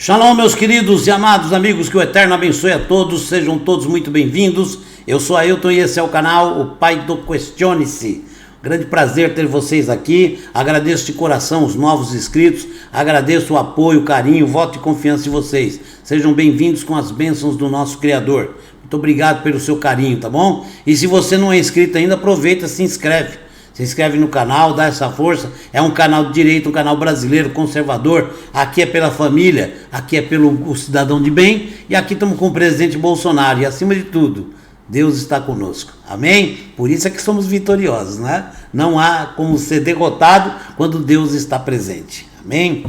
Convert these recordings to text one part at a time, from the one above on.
Shalom, meus queridos e amados amigos, que o Eterno abençoe a todos, sejam todos muito bem-vindos. Eu sou Ailton e esse é o canal, o Pai do Questione-se. Grande prazer ter vocês aqui, agradeço de coração os novos inscritos, agradeço o apoio, o carinho, o voto de confiança de vocês. Sejam bem-vindos com as bênçãos do nosso Criador. Muito obrigado pelo seu carinho, tá bom? E se você não é inscrito ainda, aproveita e se inscreve. Se inscreve no canal, dá essa força. É um canal de direito, um canal brasileiro, conservador. Aqui é pela família, aqui é pelo cidadão de bem. E aqui estamos com o presidente Bolsonaro. E acima de tudo, Deus está conosco. Amém? Por isso é que somos vitoriosos, né? Não há como ser derrotado quando Deus está presente. Amém?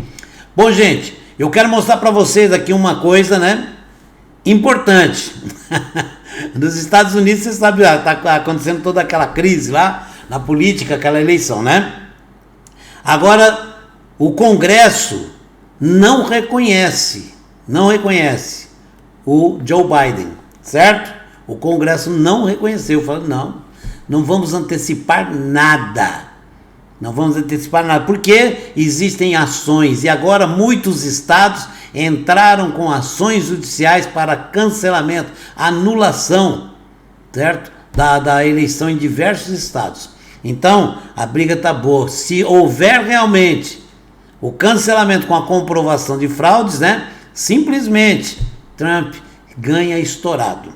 Bom, gente, eu quero mostrar para vocês aqui uma coisa, né? Importante. Nos Estados Unidos, você sabe, está acontecendo toda aquela crise lá, na política, aquela eleição, né? Agora, o Congresso não reconhece o Joe Biden, certo? O Congresso não reconheceu, falou, não vamos antecipar nada. Não vamos antecipar nada, porque existem ações, e agora muitos estados entraram com ações judiciais para cancelamento, anulação, certo? Da eleição em diversos estados. Então, a briga está boa. Se houver realmente o cancelamento com a comprovação de fraudes, né? Simplesmente Trump ganha estourado.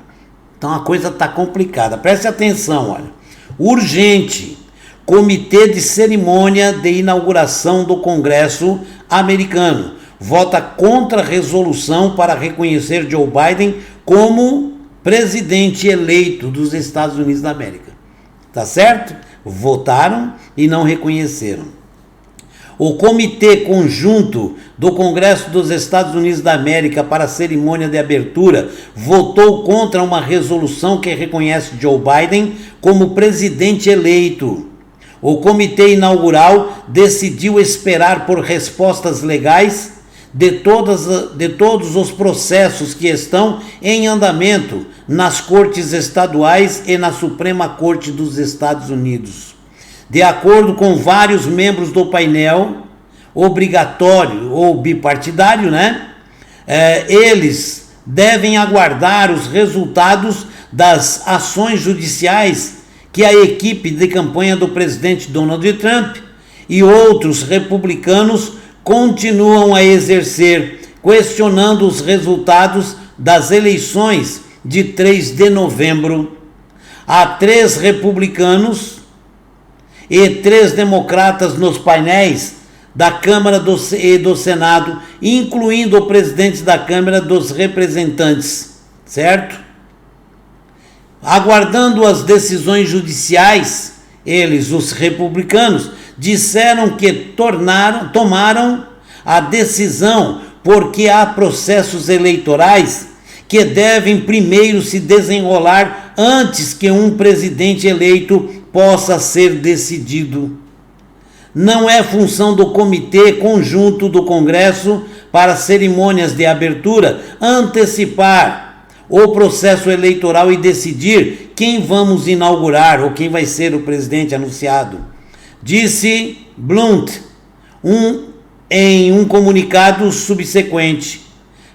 Então a coisa está complicada. Preste atenção, olha. Urgente. Comitê de cerimônia de inauguração do Congresso americano vota contra a resolução para reconhecer Joe Biden como presidente eleito dos Estados Unidos da América. Tá certo? Votaram e não reconheceram. O Comitê Conjunto do Congresso dos Estados Unidos da América para a cerimônia de abertura votou contra uma resolução que reconhece Joe Biden como presidente eleito. O comitê inaugural decidiu esperar por respostas legais de todos os processos que estão em andamento nas cortes estaduais e na Suprema Corte dos Estados Unidos. De acordo com vários membros do painel, obrigatório ou bipartidário, né? Eles devem aguardar os resultados das ações judiciais que a equipe de campanha do presidente Donald Trump e outros republicanos continuam a exercer, questionando os resultados das eleições de 3 de novembro. Há 3 republicanos e 3 democratas nos painéis da Câmara e do Senado, incluindo o presidente da Câmara dos Representantes, certo? Aguardando as decisões judiciais, eles, os republicanos, disseram que tomaram a decisão porque há processos eleitorais que devem primeiro se desenrolar antes que um presidente eleito possa ser decidido. Não é função do Comitê Conjunto do Congresso para cerimônias de abertura antecipar o processo eleitoral e decidir quem vamos inaugurar ou quem vai ser o presidente anunciado, disse Blunt em um comunicado subsequente.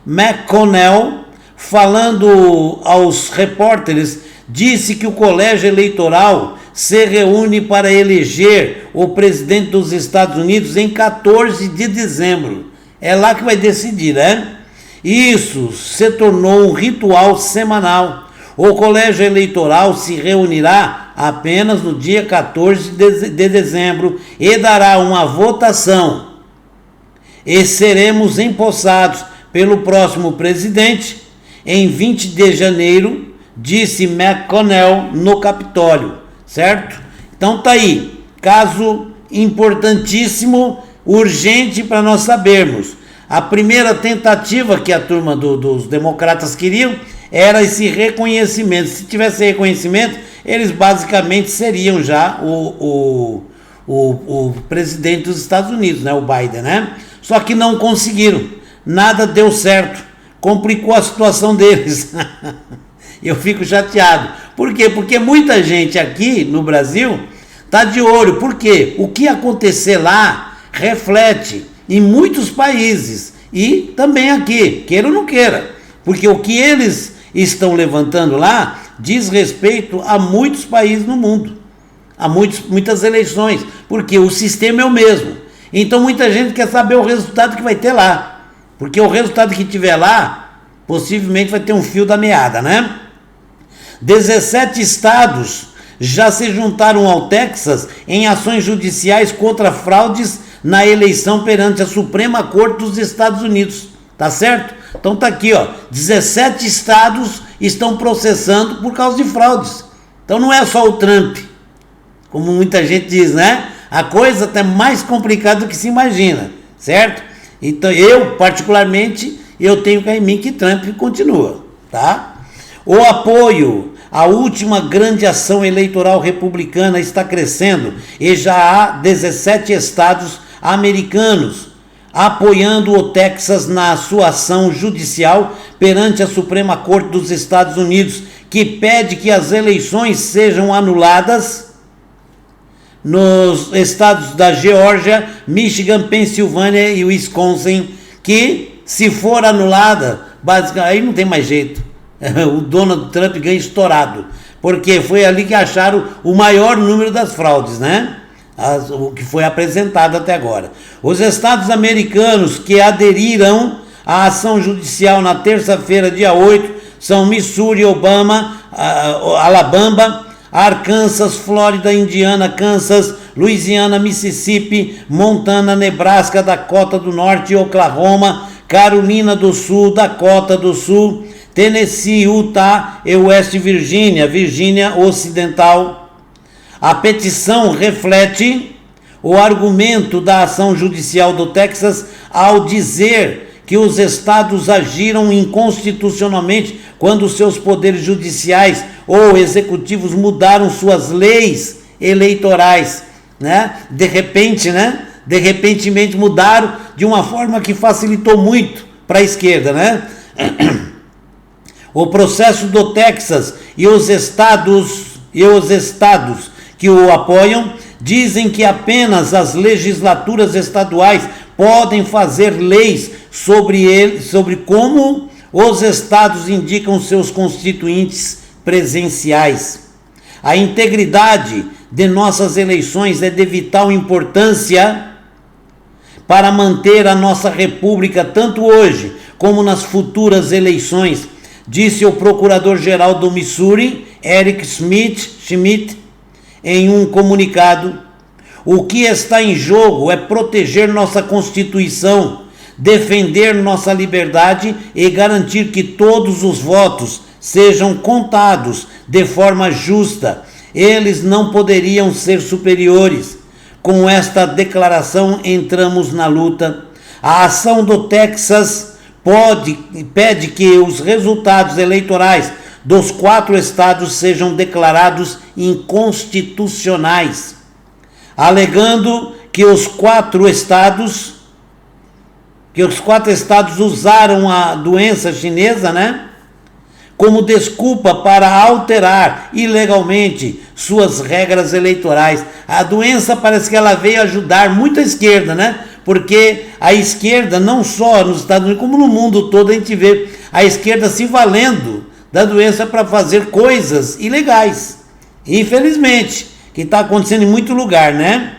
McConnell, falando aos repórteres, disse que o colégio eleitoral se reúne para eleger o presidente dos Estados Unidos em 14 de dezembro. É lá que vai decidir, né? Isso se tornou um ritual semanal. O colégio eleitoral se reunirá apenas no dia 14 de dezembro e dará uma votação. E seremos empossados pelo próximo presidente em 20 de janeiro, disse McConnell no Capitólio, certo? Então tá aí, caso importantíssimo, urgente para nós sabermos. A primeira tentativa que a turma dos democratas queriam era esse reconhecimento. Se tivesse reconhecimento, eles basicamente seriam já o presidente dos Estados Unidos, né? O Biden, né? Só que não conseguiram, nada deu certo, complicou a situação deles. Eu fico chateado. Por quê? Porque muita gente aqui no Brasil está de olho. Por quê? O que acontecer lá reflete em muitos países e também aqui, queira ou não queira, porque o que eles estão levantando lá diz respeito a muitos países no mundo, a muitas eleições, porque o sistema é o mesmo. Então muita gente quer saber o resultado que vai ter lá, porque o resultado que tiver lá, possivelmente vai ter um fio da meada, né? 17 estados já se juntaram ao Texas em ações judiciais contra fraudes na eleição perante a Suprema Corte dos Estados Unidos, tá certo? Então tá aqui, ó, 17 estados estão processando por causa de fraudes. Então não é só o Trump, como muita gente diz, né? A coisa tá mais complicada do que se imagina, certo? Então eu, particularmente, eu tenho cá em mim que Trump continua, tá? O apoio à última grande ação eleitoral republicana está crescendo e já há 17 estados americanos apoiando o Texas na sua ação judicial perante a Suprema Corte dos Estados Unidos, que pede que as eleições sejam anuladas nos estados da Geórgia, Michigan, Pensilvânia e Wisconsin, que se for anulada, basicamente, aí não tem mais jeito. O Donald Trump ganha estourado, porque foi ali que acharam o maior número das fraudes, né? O que foi apresentado até agora. Os estados americanos que aderiram à ação judicial na terça-feira, dia 8, são Missouri, Alabama, Arkansas, Flórida, Indiana, Kansas, Louisiana, Mississippi, Montana, Nebraska, Dakota do Norte, Oklahoma, Carolina do Sul, Dakota do Sul, Tennessee, Utah e West Virginia, Virgínia Ocidental. A petição reflete o argumento da ação judicial do Texas ao dizer que os estados agiram inconstitucionalmente quando seus poderes judiciais ou executivos mudaram suas leis eleitorais, né? De repentemente mudaram de uma forma que facilitou muito para a esquerda, né? O processo do Texas e os estados que o apoiam dizem que apenas as legislaturas estaduais podem fazer leis sobre como os estados indicam seus constituintes presenciais. A integridade de nossas eleições é de vital importância para manter a nossa república tanto hoje como nas futuras eleições, disse o procurador-geral do Missouri, Eric Schmidt, em um comunicado. O que está em jogo é proteger nossa Constituição, defender nossa liberdade e garantir que todos os votos sejam contados de forma justa. Eles não poderiam ser superiores. Com esta declaração, entramos na luta. A ação do Texas pede que os resultados eleitorais dos 4 estados sejam declarados inconstitucionais, alegando que os 4 estados usaram a doença chinesa, né, como desculpa para alterar ilegalmente suas regras eleitorais. A doença parece que ela veio ajudar muito a esquerda, né? Porque a esquerda, não só nos Estados Unidos, como no mundo todo, a gente vê a esquerda se valendo da doença para fazer coisas ilegais. Infelizmente, que está acontecendo em muito lugar, né?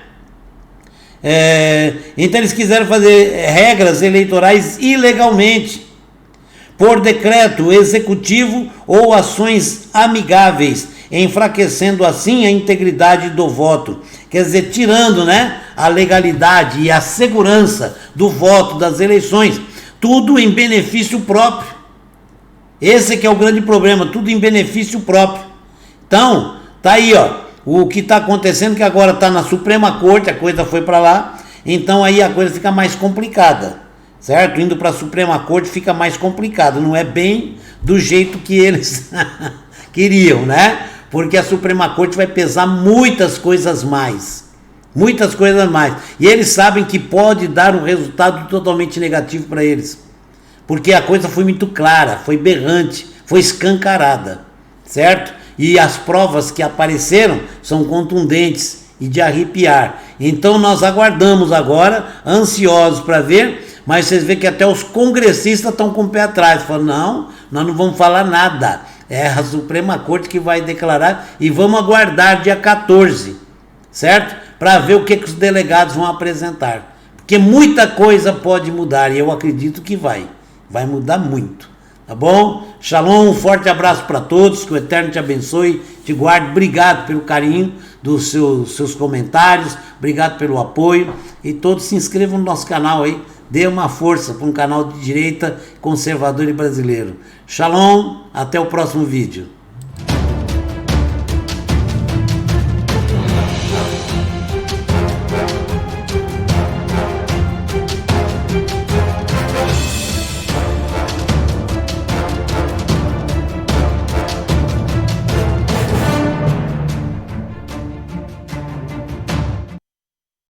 Então eles quiseram fazer regras eleitorais ilegalmente, por decreto executivo ou ações amigáveis, enfraquecendo assim a integridade do voto. Quer dizer, tirando, né, a legalidade e a segurança do voto, das eleições, tudo em benefício próprio. Esse que é o grande problema, tudo em benefício próprio. Então, tá aí, ó, o que está acontecendo, que agora está na Suprema Corte, a coisa foi para lá, então aí a coisa fica mais complicada, certo? Indo para a Suprema Corte fica mais complicado, não é bem do jeito que eles queriam, né? Porque a Suprema Corte vai pesar muitas coisas mais, e eles sabem que pode dar um resultado totalmente negativo para eles, porque a coisa foi muito clara, foi berrante, foi escancarada, certo? E as provas que apareceram são contundentes e de arrepiar. Então nós aguardamos agora, ansiosos para ver mas vocês veem que até os congressistas estão com o pé atrás, falam, não, nós não vamos falar nada, é a Suprema Corte que vai declarar, e vamos aguardar dia 14, certo? Para ver o que os delegados vão apresentar, porque muita coisa pode mudar, e eu acredito que vai mudar muito, tá bom? Shalom, um forte abraço para todos, que o Eterno te abençoe, te guarde, obrigado pelo carinho dos seus comentários, obrigado pelo apoio, e todos se inscrevam no nosso canal aí, dê uma força para um canal de direita, conservador e brasileiro. Shalom, até o próximo vídeo.